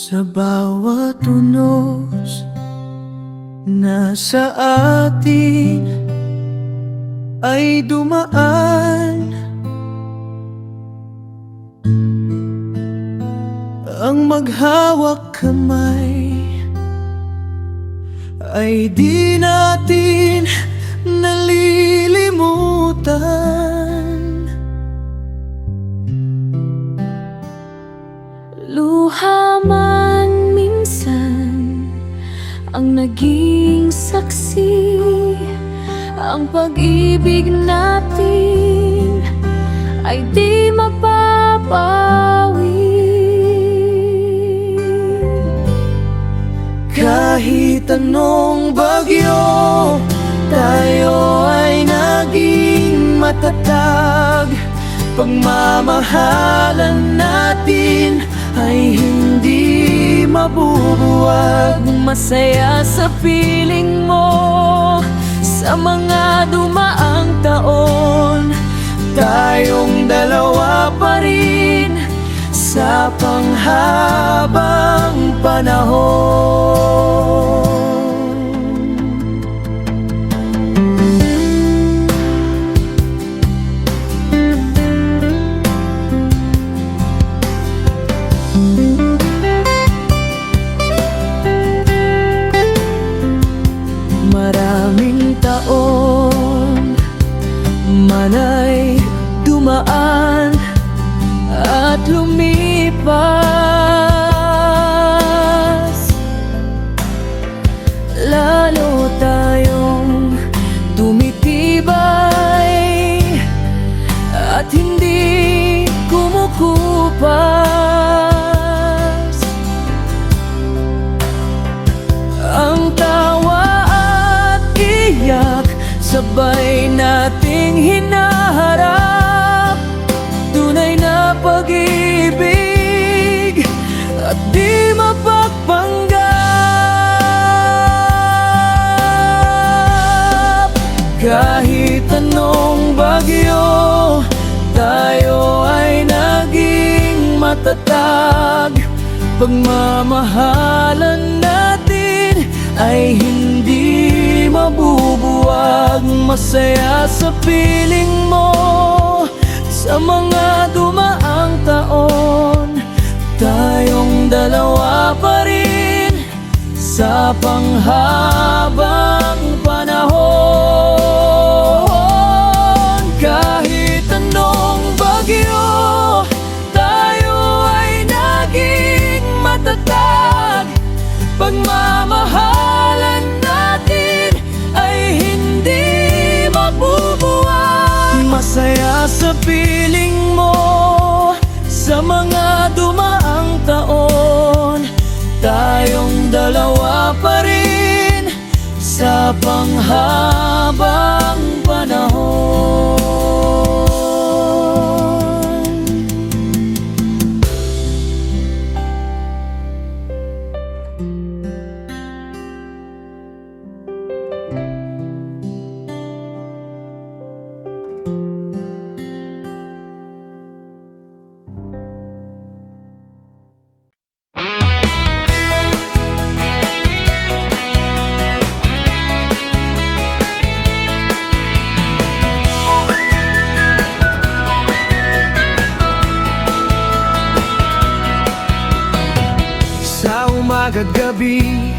Sa bawat unos na sa atin ay dumaan ang maghawak kamay, ay di natin nalilimutan. Luha man minsan ang naging saksi, ang pag-ibig natin ay di mapapawi. Kahit anong bagyo, tayo ay naging matatag. Pagmamahalan natin ay hindi mabubuwag. Masaya sa piling mo sa mga dumaang taon. Tayong dalawa pa rin sa panghabang panahon. Maraming taon manay dumaan at lumipas, lalo tayong tumitibay at hindi kumukupas. Ang tawa at iyak sabay nating hinaharap, tunay na pag-ibig at di mapagpanggap. Kahit anong bagyo, tayo ay naging matatag. Pagmamahalan natin ay hindi mabubuwag. Masaya sa piling mo sa mga dumaang taon. Tayong dalawa pa rin sa panghabang panahon. Kahit anong bagyo, tayo ay naging matatag. Pagmamahalan natin ay hindi mabubuwag. Masaya sa piling mo sa mga dumaang taon. Tayong dalawa pa rin sa panghabang panahon. Sa umaga't gabi,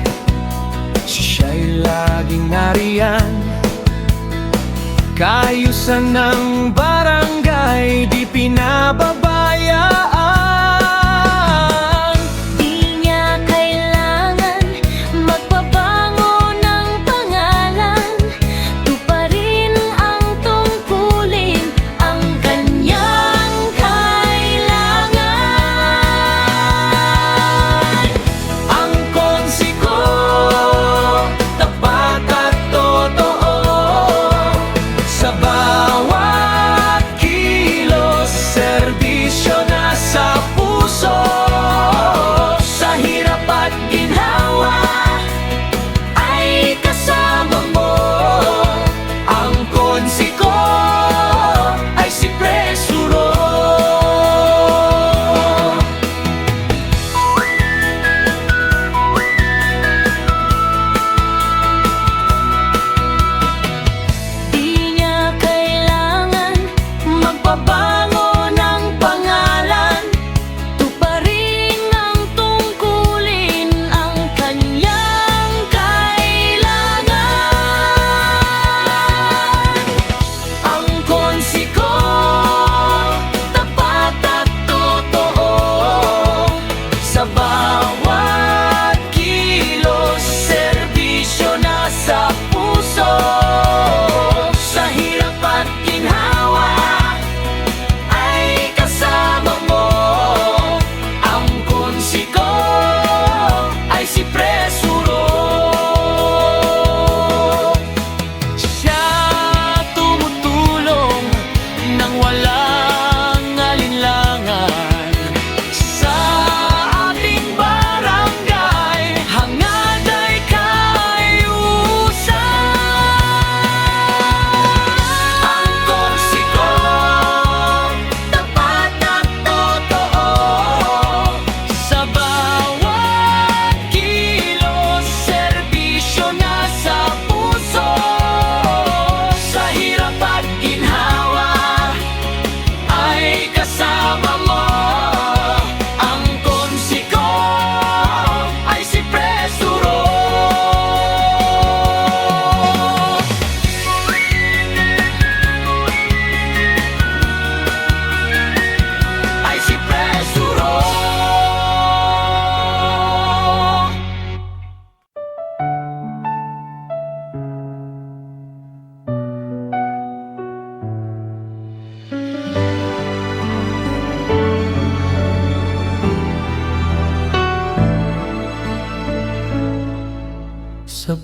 siya'y laging nariyan. Kaayusan ng barangay, di pinababayaan. Di niya kailangan magpabango ng pangalan, tuparin ang tungkulin, ang kanyang kailangan. Ang konsiko, tapat at totoo. Sa bawat kilos, serbisyo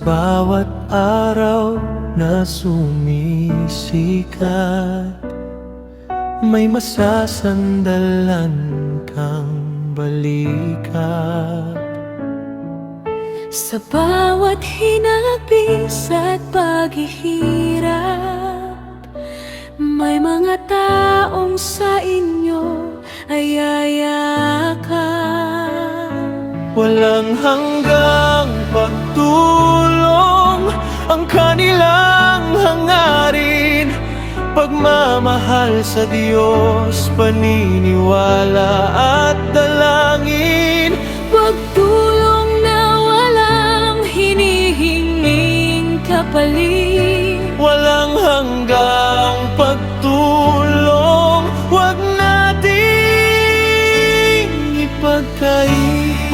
bawat araw na sumisikat, may masasandalan kang balikat. Sa bawat hinagpis at paghihirap, may mga taong sa inyo ay yayakap. Walang hanggang pagtulong ang kanilang hangarin, pagmamahal sa Diyos, paniniwala at dalangin. Pagtulong na walang hinihinging kapalit, Walang hanggang pagtulong, huwag nating ipagkait.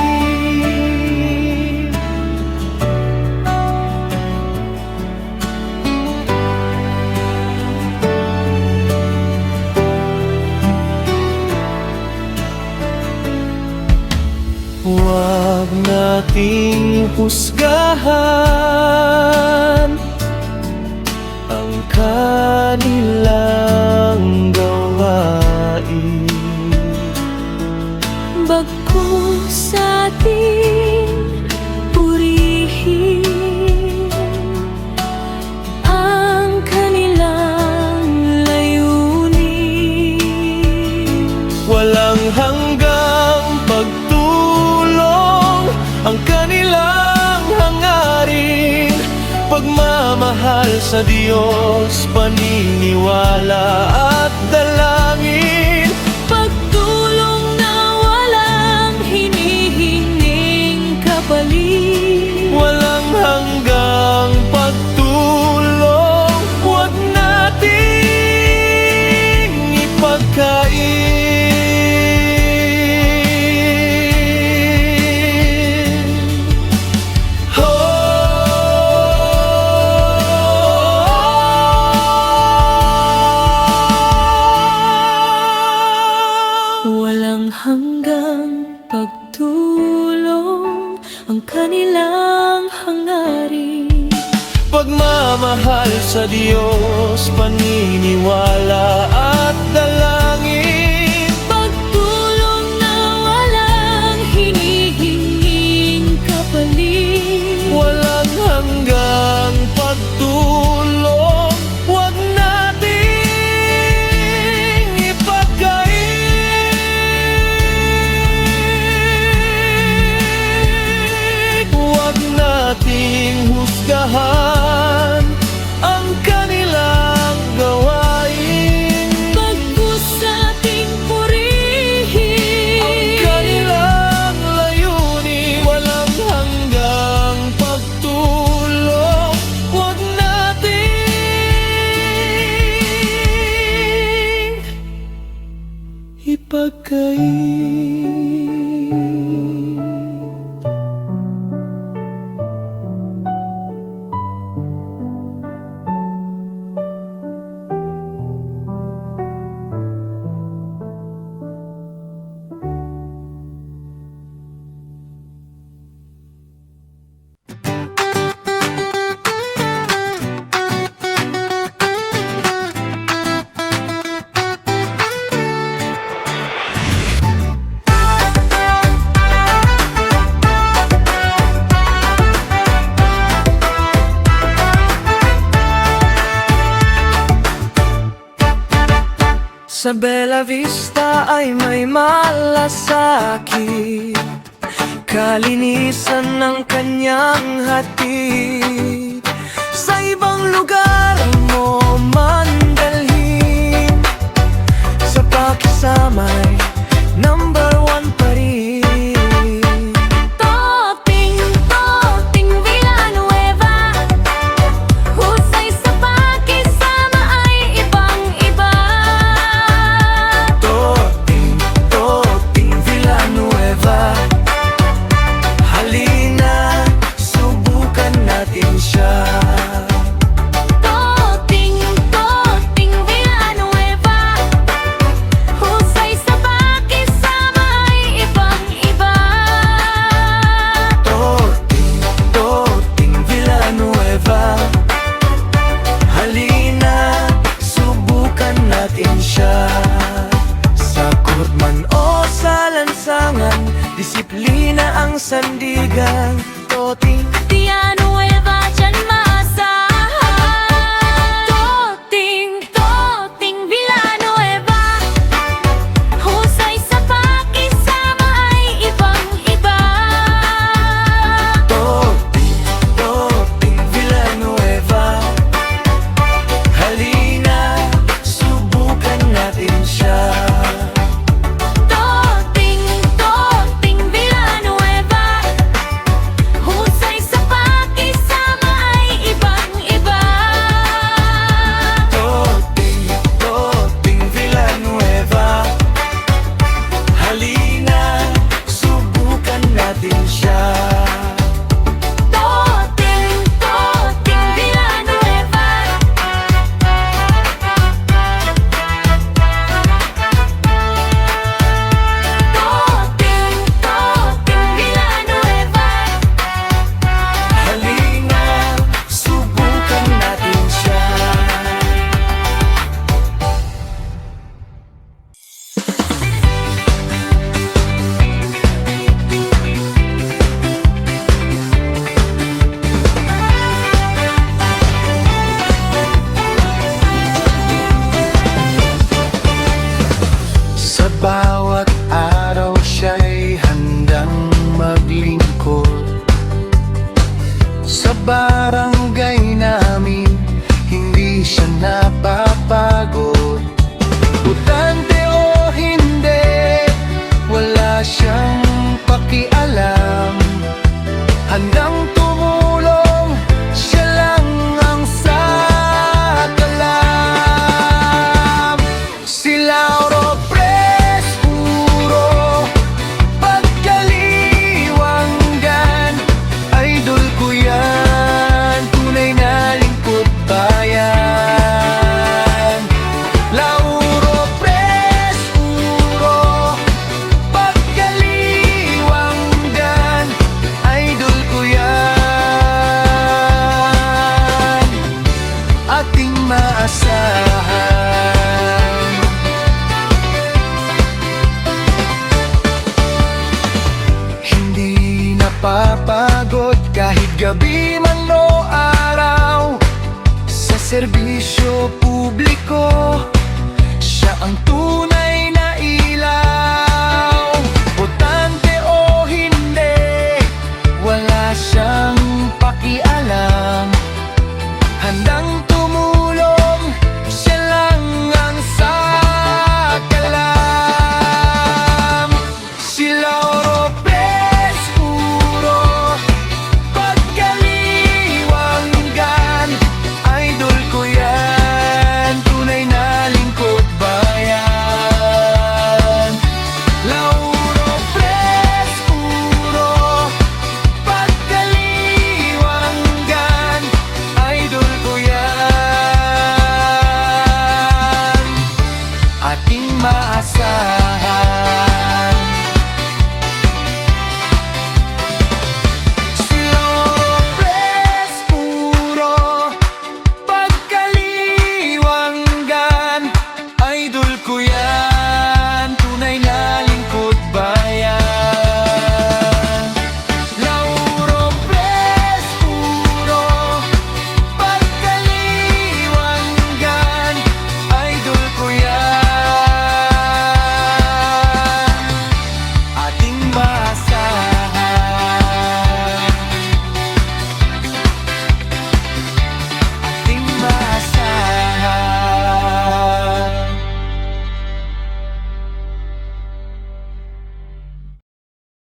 Huwag nating husgahan ang kanilang gawain. bagkus ating purihin ang kanilang layunin. Walang hanggang pagtulong ang kanilang hangarin, pagmamahal sa Diyos, paniniwala at dalangin. Pagtulong na walang hinihinging kapalit, Walang hanggang pagtulong, huwag nating ipagkait. walang hanggang pagtulong ang kanilang hangarin. Pagmamahal sa Diyos, paniniwala at dalangin. Pagtulong na walang hinihinging kapalit, Walang hanggang pagtulong, huwag nating ipagkait. Huwag nating husgahan ang kanilang gawain. bagkus ating purihin Ang kanilang layunin. Walang hanggang pagtulong, huwag nating ipagkait. Sa Bella Vista ay may malasakit, kalinisan ng kanyang hatid. Sa ibang lugar mo man dalhin, sa pakisamay number 1 pa rin. Toting Villanueva, husay sa pakisama ay ibang-iba. Toting Villanueva, halina, subukan natin siya. Sandigan, Toting Villanueva, dyan maasahan. Toting Villanueva, husay sa pakisama ay ibang-iba. Toting Villanueva, halina, subukan natin siya. Toting Villanueva, husay sa pakisama ay ibang-iba. Toting Villanueva, halina, subukan natin siya. Toting Villanueva, Toting Villanueva, Halina, subukan natin siya. Sa bawat araw siya'y handang maglingkod. Sa barangay namin, hindi siya napapagod. Butante o hindi, wala siyang pakialam. Handang tumulong, siya lang ang sakalam. Si Lauro Puro, pagkaliwanggan, idol ko yan, tunay na lingkod bayan. Lauro Puro, pagkaliwanggan, idol ko yan, ating maasahan. Hindi napapagod kahit gabi man o araw. Sa serbisyo publiko, siya ang